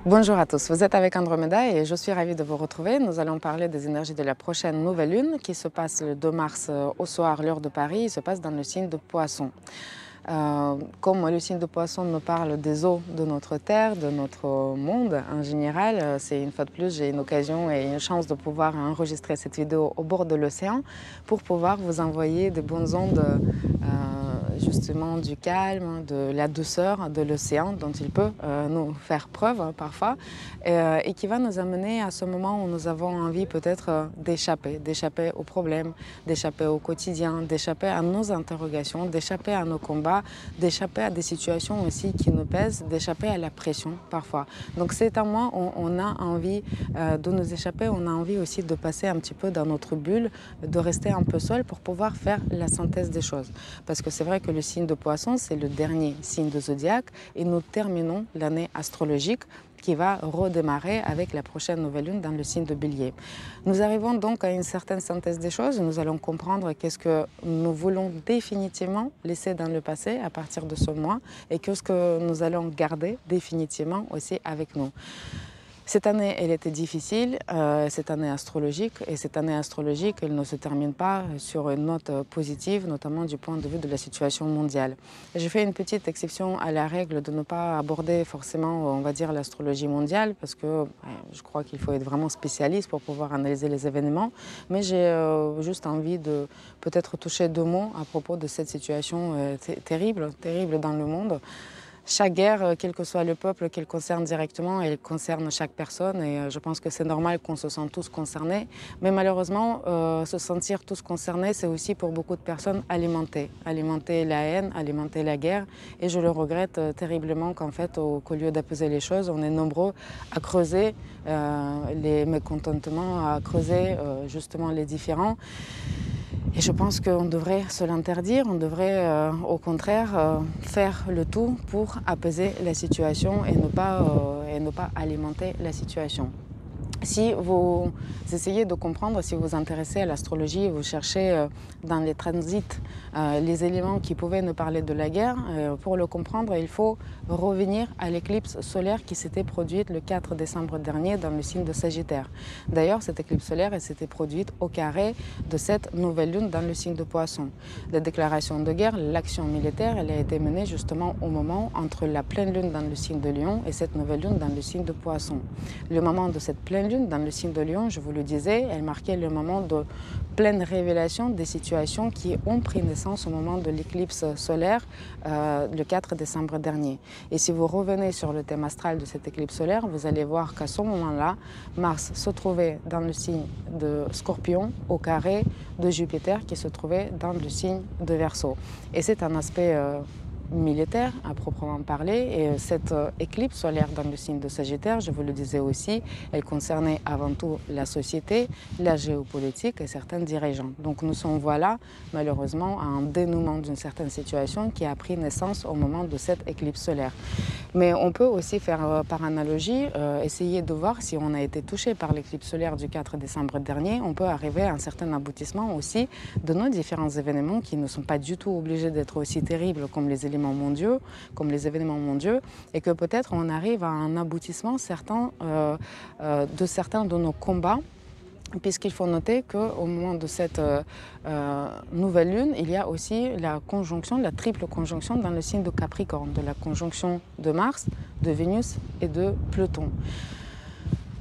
Bonjour à tous, vous êtes avec Andromeda et je suis ravie de vous retrouver. Nous allons parler des énergies de la prochaine nouvelle lune qui se passe le 2 mars au soir, l'heure de Paris. Il se passe dans le signe de Poisson. Comme le signe de Poisson nous parle des eaux de notre Terre, de notre monde en général, c'est une fois de plus, j'ai une occasion et une chance de pouvoir enregistrer cette vidéo au bord de l'océan pour pouvoir vous envoyer des bonnes ondes justement du calme, de la douceur de l'océan dont il peut nous faire preuve parfois et qui va nous amener à ce moment où nous avons envie peut-être d'échapper aux problèmes, d'échapper au quotidien, d'échapper à nos interrogations, d'échapper à nos combats, d'échapper à des situations aussi qui nous pèsent, d'échapper à la pression parfois. Donc c'est un mois où on a envie de nous échapper, on a envie aussi de passer un petit peu dans notre bulle, de rester un peu seul pour pouvoir faire la synthèse des choses. Parce que c'est vrai que le signe de Poisson, c'est le dernier signe de zodiaque et nous terminons l'année astrologique qui va redémarrer avec la prochaine nouvelle lune dans le signe de Bélier. Nous arrivons donc à une certaine synthèse des choses. Nous allons comprendre qu'est-ce que nous voulons définitivement laisser dans le passé à partir de ce mois et qu'est-ce que nous allons garder définitivement aussi avec nous. Cette année, elle était difficile, cette année astrologique, et cette année astrologique, elle ne se termine pas sur une note positive, notamment du point de vue de la situation mondiale. J'ai fait une petite exception à la règle de ne pas aborder forcément, on va dire, l'astrologie mondiale, parce que je crois qu'il faut être vraiment spécialiste pour pouvoir analyser les événements, mais j'ai juste envie de peut-être toucher deux mots à propos de cette situation terrible dans le monde. Chaque guerre, quel que soit le peuple qu'elle concerne directement, elle concerne chaque personne et je pense que c'est normal qu'on se sente tous concernés. Mais malheureusement, se sentir tous concernés, c'est aussi pour beaucoup de personnes alimenter la haine, alimenter la guerre. Et je le regrette terriblement qu'en fait, qu'au lieu d'apaiser les choses, on est nombreux à creuser les mécontentements, à creuser justement les différends. Et je pense qu'on devrait se l'interdire, on devrait au contraire faire le tout pour apaiser la situation et ne pas alimenter la situation. Si vous essayez de comprendre, si vous vous intéressez à l'astrologie, vous cherchez dans les transits les éléments qui pouvaient nous parler de la guerre, pour le comprendre, il faut revenir à l'éclipse solaire qui s'était produite le 4 décembre dernier dans le signe de Sagittaire. D'ailleurs, cette éclipse solaire elle s'était produite au carré de cette nouvelle lune dans le signe de Poisson. La déclaration de guerre, l'action militaire, elle a été menée justement au moment entre la pleine lune dans le signe de Lion et cette nouvelle lune dans le signe de Poisson. Le moment de cette pleine lune dans le signe de Lion, je vous le disais, elle marquait le moment de pleine révélation des situations qui ont pris naissance au moment de l'éclipse solaire le 4 décembre dernier. Et si vous revenez sur le thème astral de cette éclipse solaire, vous allez voir qu'à ce moment-là, Mars se trouvait dans le signe de Scorpion au carré de Jupiter qui se trouvait dans le signe de Verseau. Et c'est un aspect militaire à proprement parler et cette éclipse solaire dans le signe de Sagittaire, je vous le disais aussi, elle concernait avant tout la société, la géopolitique et certains dirigeants. Donc nous sommes voilà malheureusement à un dénouement d'une certaine situation qui a pris naissance au moment de cette éclipse solaire. Mais on peut aussi faire par analogie, essayer de voir si on a été touché par l'éclipse solaire du 4 décembre dernier, on peut arriver à un certain aboutissement aussi de nos différents événements qui ne sont pas du tout obligés d'être aussi terribles comme les événements mondiaux, et que peut-être on arrive à un aboutissement de certains de nos combats, puisqu'il faut noter qu'au moment de cette nouvelle lune, il y a aussi la triple conjonction dans le signe de Capricorne, de la conjonction de Mars, de Vénus et de Pluton.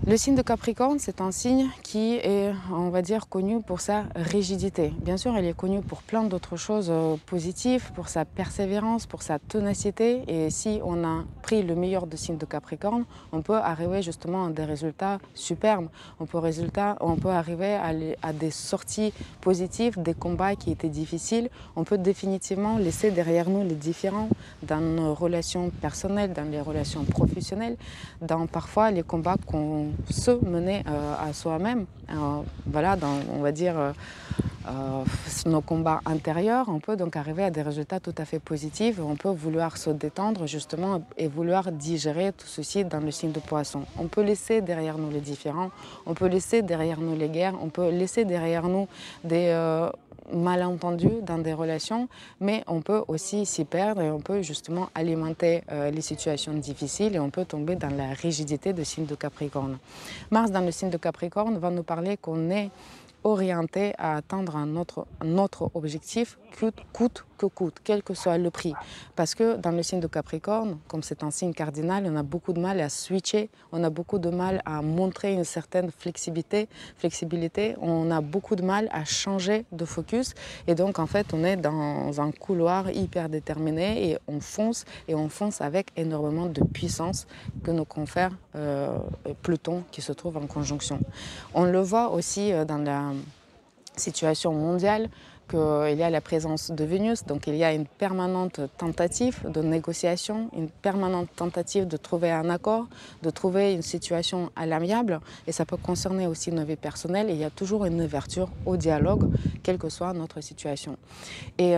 Le signe de Capricorne, c'est un signe qui est, on va dire, connu pour sa rigidité. Bien sûr, il est connu pour plein d'autres choses positives, pour sa persévérance, pour sa ténacité. Et si on a pris le meilleur du signe de Capricorne, on peut arriver justement à des résultats superbes. On peut arriver à des sorties positives, des combats qui étaient difficiles. On peut définitivement laisser derrière nous les différends dans nos relations personnelles, dans les relations professionnelles, dans parfois les combats qu'on se mener à soi-même, voilà, dans, on va dire, nos combats intérieurs, on peut donc arriver à des résultats tout à fait positifs. On peut vouloir se détendre justement et vouloir digérer tout ceci dans le signe de Poisson. On peut laisser derrière nous les différends, on peut laisser derrière nous les guerres, on peut laisser derrière nous malentendus dans des relations, mais on peut aussi s'y perdre et on peut justement alimenter les situations difficiles et on peut tomber dans la rigidité du signe de Capricorne. Mars dans le signe de Capricorne va nous parler qu'on est orienté à atteindre notre objectif coûte que coûte, quel que soit le prix. Parce que dans le signe de Capricorne, comme c'est un signe cardinal, on a beaucoup de mal à switcher, on a beaucoup de mal à montrer une certaine flexibilité, on a beaucoup de mal à changer de focus et donc en fait on est dans un couloir hyper déterminé et on fonce avec énormément de puissance que nous confère Pluton qui se trouve en conjonction. On le voit aussi dans la situation mondiale qu'il y a la présence de Vénus, donc il y a une permanente tentative de négociation, une permanente tentative de trouver un accord, de trouver une situation à l'amiable, et ça peut concerner aussi nos vies personnelles, et il y a toujours une ouverture au dialogue, quelle que soit notre situation. Et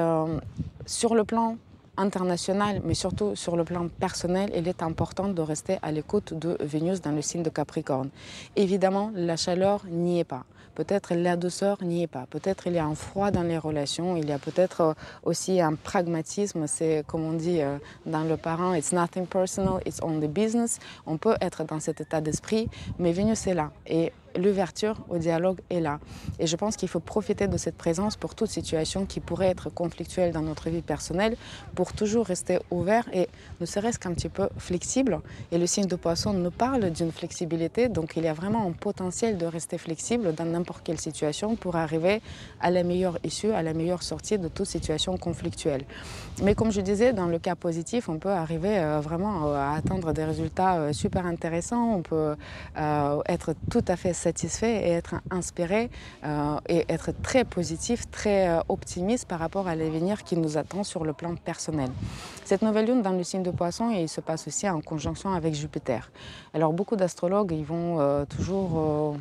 sur le plan international, mais surtout sur le plan personnel, il est important de rester à l'écoute de Vénus dans le signe de Capricorne. Évidemment, la chaleur n'y est pas. Peut-être la douceur n'y est pas. Peut-être il y a un froid dans les relations. Il y a peut-être aussi un pragmatisme. C'est comme on dit dans le parent, it's nothing personal, it's only business. On peut être dans cet état d'esprit, mais Vénus est là. Et l'ouverture au dialogue est là. Et je pense qu'il faut profiter de cette présence pour toute situation qui pourrait être conflictuelle dans notre vie personnelle, pour toujours rester ouvert et ne serait-ce qu'un petit peu flexible. Et le signe de Poisson nous parle d'une flexibilité, donc il y a vraiment un potentiel de rester flexible dans n'importe quelle situation pour arriver à la meilleure issue, à la meilleure sortie de toute situation conflictuelle. Mais comme je disais, dans le cas positif, on peut arriver vraiment à atteindre des résultats super intéressants, on peut être tout à fait satisfait et être inspiré et être très positif, très optimiste par rapport à l'avenir qui nous attend sur le plan personnel. Cette nouvelle lune dans le signe de Poisson, il se passe aussi en conjonction avec Jupiter. Alors beaucoup d'astrologues, ils vont toujours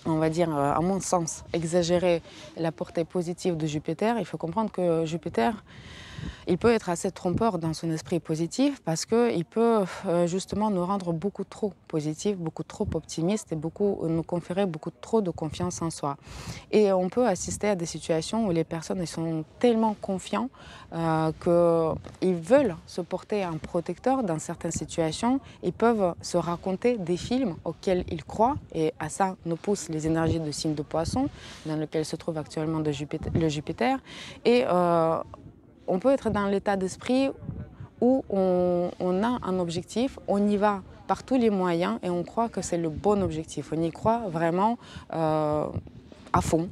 on va dire, à mon sens, exagérer la portée positive de Jupiter. Il faut comprendre que Jupiter, il peut être assez trompeur dans son esprit positif parce qu'il peut justement nous rendre beaucoup trop positifs, beaucoup trop optimistes et nous conférer beaucoup trop de confiance en soi. Et on peut assister à des situations où les personnes elles sont tellement confiants qu'ils veulent se porter un protecteur dans certaines situations. Ils peuvent se raconter des films auxquels ils croient et à ça nous poussent les énergies de signe de Poisson dans lequel se trouve actuellement le Jupiter. Et on peut être dans l'état d'esprit où on a un objectif, on y va par tous les moyens et on croit que c'est le bon objectif. On y croit vraiment à fond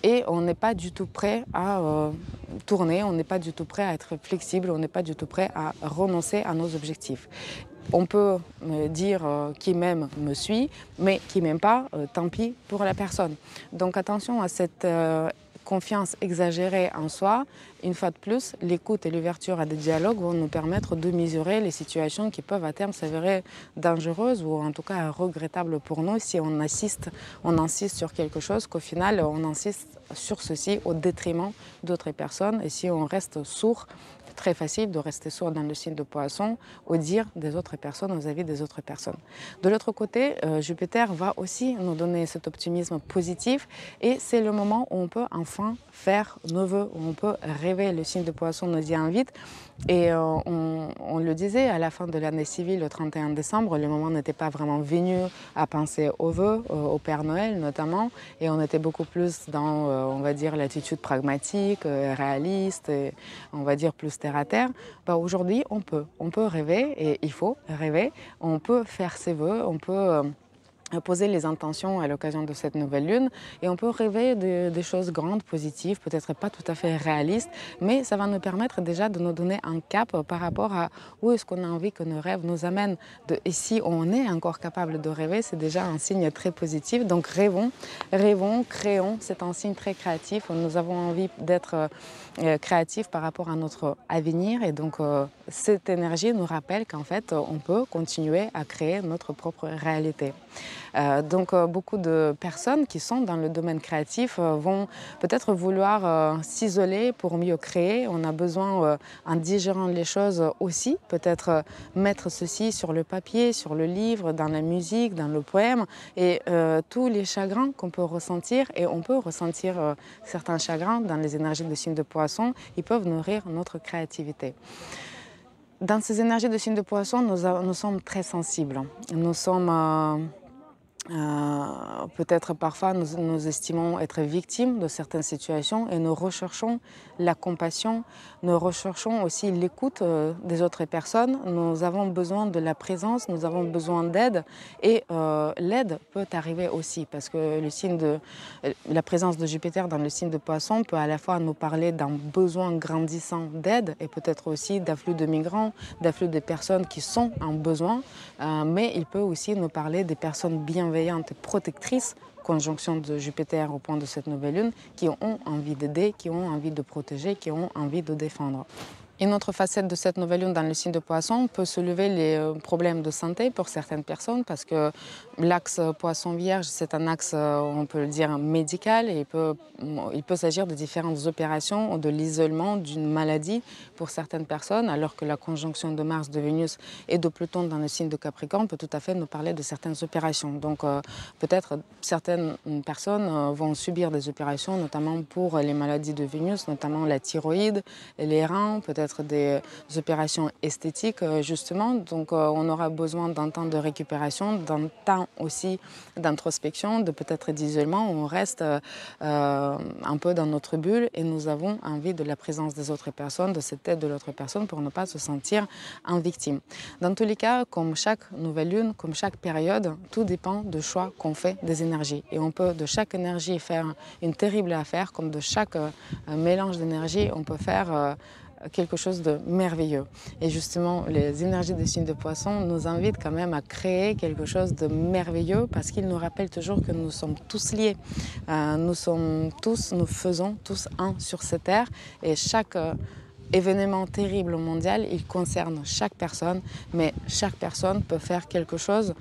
et on n'est pas du tout prêt à tourner, on n'est pas du tout prêt à être flexible, on n'est pas du tout prêt à renoncer à nos objectifs. On peut me dire qui m'aime me suit, mais qui m'aime pas, tant pis pour la personne. Donc attention à cette confiance exagérée en soi. Une fois de plus, l'écoute et l'ouverture à des dialogues vont nous permettre de mesurer les situations qui peuvent à terme s'avérer dangereuses ou en tout cas regrettables pour nous si on insiste sur quelque chose qu'au final on insiste sur ceci au détriment d'autres personnes et si on reste sourd, très facile de rester sourd dans le signe de Poisson au dire des autres personnes, aux avis des autres personnes. De l'autre côté, Jupiter va aussi nous donner cet optimisme positif et c'est le moment où on peut enfin faire nos vœux, où on peut rêver. Le signe de Poisson nous y invite et on le disait à la fin de l'année civile, le 31 décembre, le moment n'était pas vraiment venu à penser aux vœux, au Père Noël notamment, et on était beaucoup plus dans, on va dire, l'attitude pragmatique, réaliste, et on va dire plus terre à terre. Bah, aujourd'hui, on peut rêver et il faut rêver, on peut faire ses vœux, on peut poser les intentions à l'occasion de cette nouvelle lune et on peut rêver des choses grandes, positives, peut-être pas tout à fait réalistes, mais ça va nous permettre déjà de nous donner un cap par rapport à où est-ce qu'on a envie que nos rêves nous amènent. Et si on est encore capable de rêver, c'est déjà un signe très positif. Donc rêvons, créons, c'est un signe très créatif. Nous avons envie d'être créatifs par rapport à notre avenir et donc cette énergie nous rappelle qu'en fait on peut continuer à créer notre propre réalité. Beaucoup de personnes qui sont dans le domaine créatif vont peut-être vouloir s'isoler pour mieux créer. On a besoin, en digérant les choses aussi, peut-être mettre ceci sur le papier, sur le livre, dans la musique, dans le poème, et tous les chagrins qu'on peut ressentir, et on peut ressentir certains chagrins dans les énergies de signe de poisson, ils peuvent nourrir notre créativité. Dans ces énergies de signe de poisson, nous sommes très sensibles. Nous sommes peut-être parfois nous estimons être victimes de certaines situations et nous recherchons la compassion, nous recherchons aussi l'écoute des autres personnes. Nous avons besoin de la présence, nous avons besoin d'aide, et l'aide peut arriver aussi parce que la présence de Jupiter dans le signe de Poisson peut à la fois nous parler d'un besoin grandissant d'aide et peut-être aussi d'afflux de migrants, d'afflux de personnes qui sont en besoin, mais il peut aussi nous parler des personnes bienveillantes et protectrices, conjonction de Jupiter au point de cette nouvelle lune, qui ont envie d'aider, qui ont envie de protéger, qui ont envie de défendre. Une autre facette de cette nouvelle lune dans le signe de Poisson peut soulever les problèmes de santé pour certaines personnes parce que l'axe Poisson-Vierge, c'est un axe, on peut le dire, médical, et il peut s'agir de différentes opérations ou de l'isolement d'une maladie pour certaines personnes, alors que la conjonction de Mars, de Vénus et de Pluton dans le signe de Capricorne peut tout à fait nous parler de certaines opérations. Donc peut-être certaines personnes vont subir des opérations, notamment pour les maladies de Vénus, notamment la thyroïde, les reins, peut-être des opérations esthétiques justement. Donc on aura besoin d'un temps de récupération, d'un temps aussi d'introspection, de peut-être d'isolement où on reste un peu dans notre bulle et nous avons envie de la présence des autres personnes, de cette aide de l'autre personne pour ne pas se sentir en victime. Dans tous les cas, comme chaque nouvelle lune, comme chaque période, tout dépend du choix qu'on fait des énergies. Et on peut de chaque énergie faire une terrible affaire, comme de chaque mélange d'énergie, on peut faire quelque chose de merveilleux. Et justement, les énergies des signes de Poisson nous invitent quand même à créer quelque chose de merveilleux parce qu'ils nous rappellent toujours que nous sommes tous liés. Nous faisons tous un sur cette terre, et chaque événement terrible mondial, il concerne chaque personne, mais chaque personne peut faire quelque chose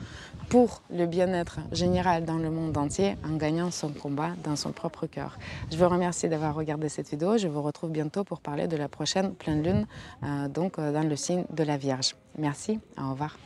pour le bien-être général dans le monde entier en gagnant son combat dans son propre cœur. Je vous remercie d'avoir regardé cette vidéo. Je vous retrouve bientôt pour parler de la prochaine pleine lune, dans le signe de la Vierge. Merci, au revoir.